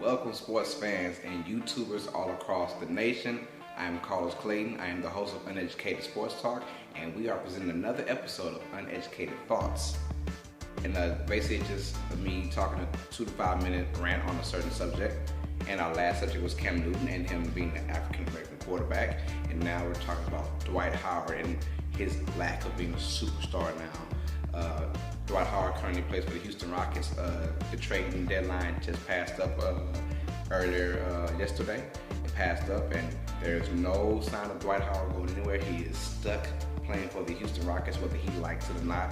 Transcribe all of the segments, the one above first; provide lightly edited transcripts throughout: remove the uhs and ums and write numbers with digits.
Welcome sports fans and YouTubers all across the nation. I am Carlos Clayton. I am the host of Uneducated Sports Talk, and we are presenting another episode of Uneducated Thoughts. And basically just me talking a 2 to 5 minute rant on a certain subject. And our last subject was Cam Newton and him being an African American quarterback. And now we're talking about Dwight Howard and his lack of being a superstar now. Dwight Howard currently plays for the Houston Rockets. The trading deadline just passed up earlier yesterday. It passed up, and there's no sign of Dwight Howard going anywhere. He is stuck playing for the Houston Rockets, whether he likes it or not.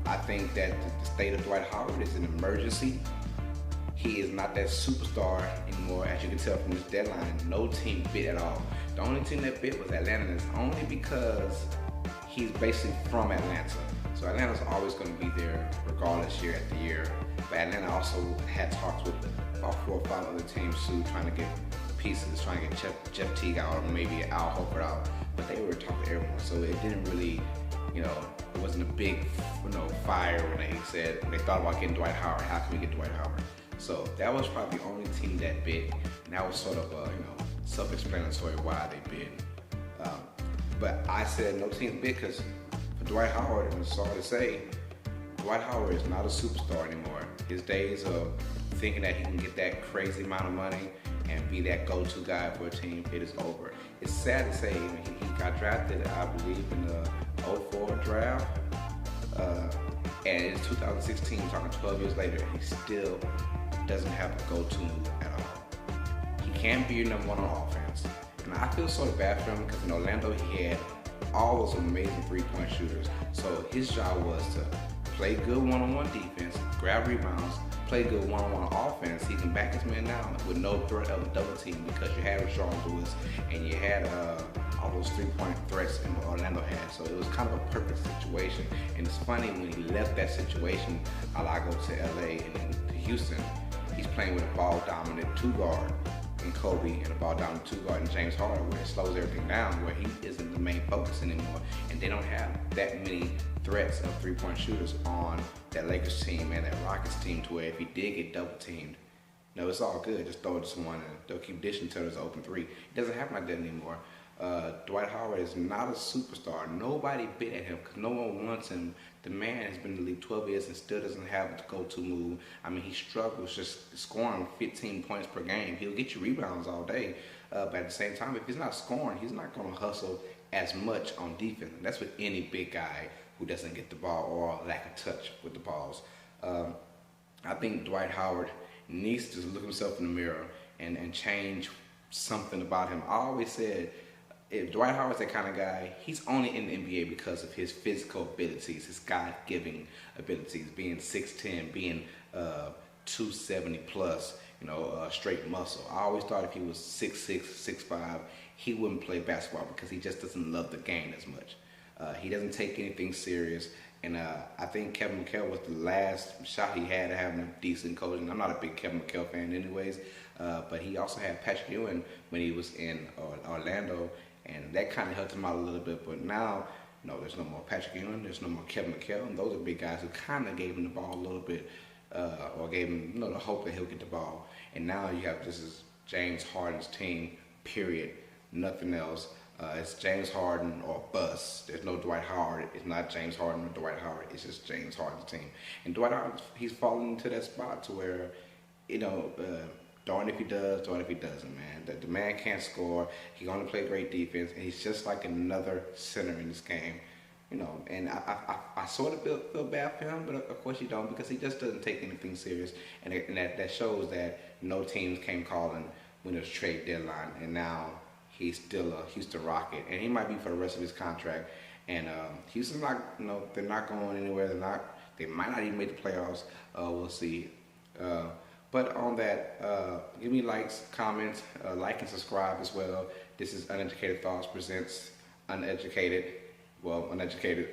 I think that the state of Dwight Howard is an emergency. He is not that superstar anymore, as you can tell from this deadline. No team bid at all. The only team that bid was Atlanta, and it's only because he's basically from Atlanta. So Atlanta's always going to be there regardless year after year. But Atlanta also had talks with about 4 or 5 other teams too, trying to get pieces, trying to get Jeff Teague out or maybe Al Horford out. But they were talking to everyone, so it didn't really, it wasn't a big, fire when they thought about getting Dwight Howard. How can we get Dwight Howard? So that was probably the only team that bid, and that was sort of self-explanatory why they bid. But I said no team bid because for Dwight Howard, and sorry to say, Dwight Howard is not a superstar anymore. His days of thinking that he can get that crazy amount of money and be that go-to guy for a team, it is over. It's sad to say, he got drafted, I believe, in the 2004 draft. And it's 2016, talking 12 years later, and he still doesn't have a go-to move at all. He can't be your number one on offense. And I feel sort of bad for him because in Orlando he had all those amazing three-point shooters. So his job was to play good one-on-one defense, grab rebounds, play good one-on-one offense. He can back his man down with no threat of a double team because you had Rashard Lewis and you had all those three-point threats in Orlando had. So it was kind of a perfect situation. And it's funny when he left that situation, I go to LA and then to Houston, he's playing with a ball-dominant two-guard in Kobe and a ball-dominant two-guard in James Harden, where it slows everything down, where he isn't the main focus anymore. And they don't have that many threats of three-point shooters on that Lakers team and that Rockets team to where if he did get double-teamed, no, it's all good. Just throw it to someone and they'll keep dishing until there's an open three. It doesn't happen like that anymore. Dwight Howard is not a superstar. Nobody bid at him because no one wants him. The man has been in the league 12 years and still doesn't have a go-to move. I mean, he struggles just scoring 15 points per game. He'll get you rebounds all day, but at the same time, if he's not scoring, he's not going to hustle as much on defense. And that's with any big guy who doesn't get the ball or lack of touch with the balls. I think Dwight Howard needs to look himself in the mirror and change something about him. I always said, if Dwight Howard's that kind of guy, he's only in the NBA because of his physical abilities, his God-given abilities, being 6'10", being 270 plus, straight muscle. I always thought if he was 6'6", 6'5", he wouldn't play basketball because he just doesn't love the game as much. He doesn't take anything serious, and I think Kevin McHale was the last shot he had at having a decent coach. And I'm not a big Kevin McHale fan anyways, but he also had Patrick Ewing when he was in Orlando, and that kind of helped him out a little bit. But now, no, there's no more Patrick Ewing, there's no more Kevin McHale, and those are big guys who kind of gave him the ball a little bit, or gave him the hope that he'll get the ball. And now this is James Harden's team, period, nothing else. It's James Harden or bust. There's no Dwight Howard. It's not James Harden or Dwight Howard. It's just James Harden's team. And Dwight Howard, he's fallen into that spot to where, darn if he does, darn if he doesn't, man. The man can't score. He only play great defense, and he's just like another center in this game. And I sort of feel bad for him, but of course you don't, because he just doesn't take anything serious. And that shows that no teams came calling when it was trade deadline, and now he's still a Houston Rocket, and he might be for the rest of his contract. And Houston's not, they're not going anywhere. They might not even make the playoffs. We'll see. But on that, give me likes, comments, like and subscribe as well. This is Uneducated Thoughts presents Uneducated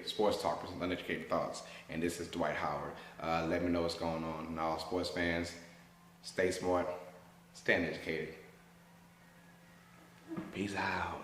Sports Talk presents Uneducated Thoughts, and this is Dwight Howard. Let me know what's going on. And all sports fans, stay smart, stay uneducated. Peace out.